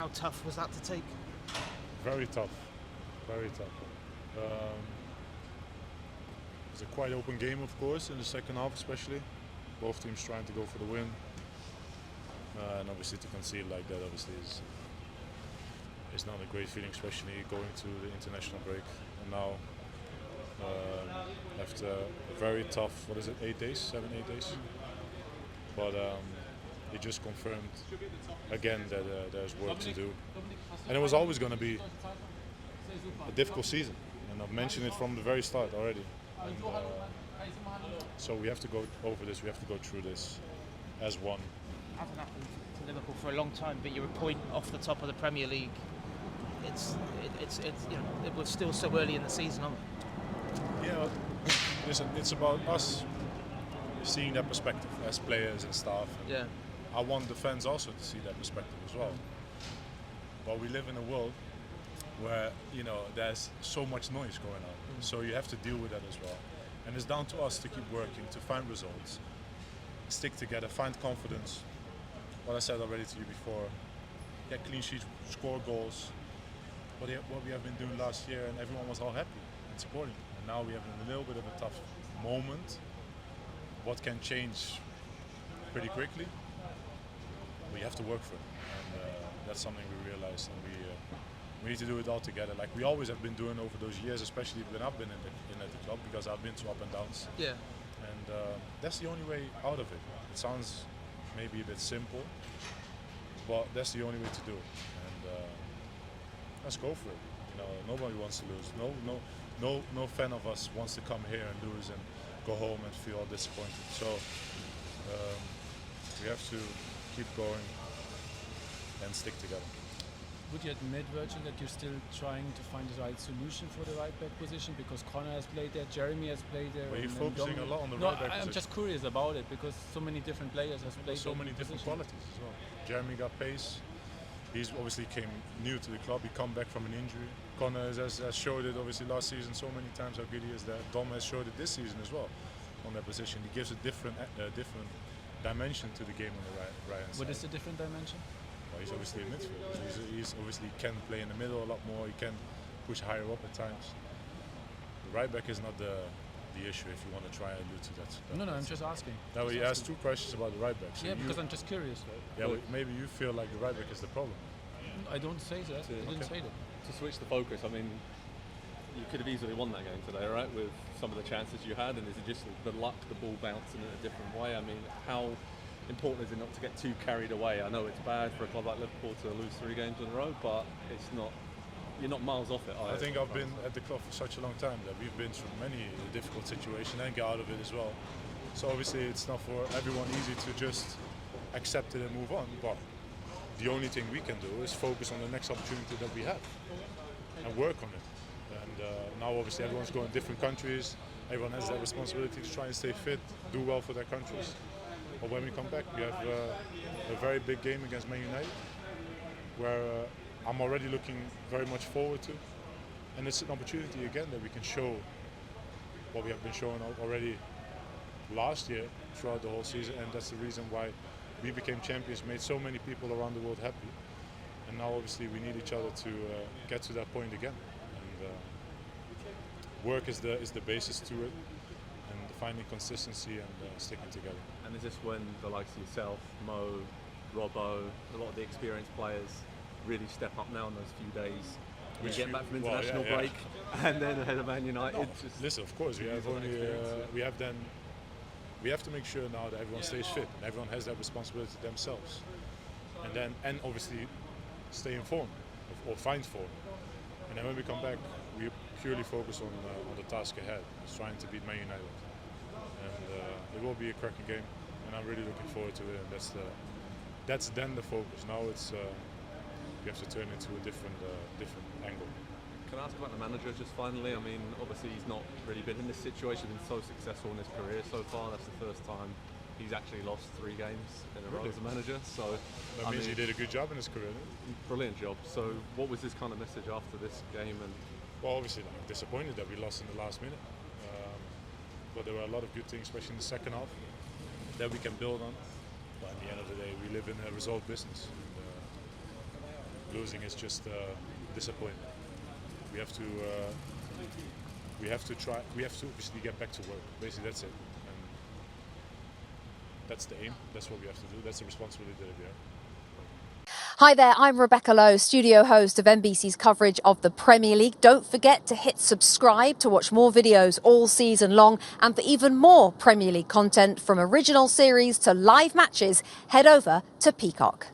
How tough was that to take? Very tough, very tough. It was a quite open game, of course, in the second half especially. Both teams trying to go for the win. And obviously to concede like that obviously is not a great feeling, especially going to the international break. And now, after a very tough, 8 days, 7, 8 days. But it just confirmed again that there's work to do. And it was always going to be a difficult season. And I've mentioned it from the very start already. And, so we have to go over this, we have to go through this as one. It hasn't happened to Liverpool for a long time, but you're a point off the top of the Premier League. We're still so early in the season, aren't we? Yeah, listen, it's about us seeing that perspective as players and staff. And yeah. I want the fans also to see that perspective as well. But we live in a world where there's so much noise going on, so you have to deal with that as well. And it's down to us to keep working, to find results, stick together, find confidence. What I said already to you before, get clean sheets, score goals. What we have been doing last year, and everyone was all happy and supporting. And now we have a little bit of a tough moment. What can change pretty quickly? We have to work for it, and that's something we realized, and we need to do it all together, like we always have been doing over those years, especially when I've been in at the club, because I've been through up and downs. Yeah. And that's the only way out of it. It sounds maybe a bit simple, but that's the only way to do it. And let's go for it. Nobody wants to lose. No fan of us wants to come here and lose and go home and feel all disappointed. So we have to keep going and stick together. Would you admit, Virgil, that you're still trying to find the right solution for the right back position? Because Connor has played there, Jeremy has played there. Well, you're focusing a lot on the right back position. I'm just curious about it because so many different players have played. So many different qualities as well. Jeremy got pace. He's obviously came new to the club. He come back from an injury. Connor has showed it obviously last season so many times how good he is there. Dom has showed it this season as well on that position. He gives a different dimension to the game on the right hand side. What is the different dimension? Well, he's obviously a midfielder. He's obviously can play in the middle a lot more. He can push higher up at times. The right back is not the issue if you want to try and allude to that. No, I'm just asking. Now he asked 2 questions about the right back. So because I'm just curious. Yeah, well, maybe you feel like the right back is the problem. I don't say that. I didn't say that. To switch the focus, I mean, you could have easily won that game today, right? With some of the chances you had, and is it just the luck, the ball bouncing in a different way? I mean, how important is it not to get too carried away? I know it's bad for a club like Liverpool to lose 3 games in a row, but it's not. You're not miles off it. I think I've been at the club for such a long time that we've been through many difficult situations and get out of it as well. So obviously it's not for everyone easy to just accept it and move on, but the only thing we can do is focus on the next opportunity that we have and work on it. And now obviously everyone's going to different countries, everyone has that responsibility to try and stay fit, do well for their countries. But when we come back, we have a very big game against Man United, where I'm already looking very much forward to. And it's an opportunity again that we can show what we have been showing already last year throughout the whole season, and that's the reason why we became champions, made so many people around the world happy. And now obviously we need each other to get to that point again. And work is the basis to it, and finding consistency and sticking together. And is this when the likes of yourself, Mo, Robbo, a lot of the experienced players really step up now in those few days? We get back from international break and then ahead of Man United. No, listen, of course, we have to make sure now that everyone stays fit and everyone has that responsibility themselves, and obviously stay informed or find form. And then when we come back, we purely focus on the task ahead. It's trying to beat Man United, and it will be a cracking game, and I'm really looking forward to it. And that's then the focus. Now it's we have to turn it into a different angle. Can I ask about the manager just finally? I mean, obviously he's not really been in this situation, been so successful in his career so far. That's the first time he's actually lost 3 games in a row as a manager. So that means he did a good job in his career. Brilliant job. So what was his kind of message after this game? And well, obviously I'm disappointed that we lost in the last minute. But there were a lot of good things, especially in the second half, that we can build on. But at the end of the day, we live in a result business. Losing is just disappointing. We have to try. We have to obviously get back to work. Basically, that's it. And that's the aim. That's what we have to do. That's the responsibility that we have. Hi there, I'm Rebecca Lowe, studio host of NBC's coverage of the Premier League. Don't forget to hit subscribe to watch more videos all season long. And for even more Premier League content, from original series to live matches, head over to Peacock.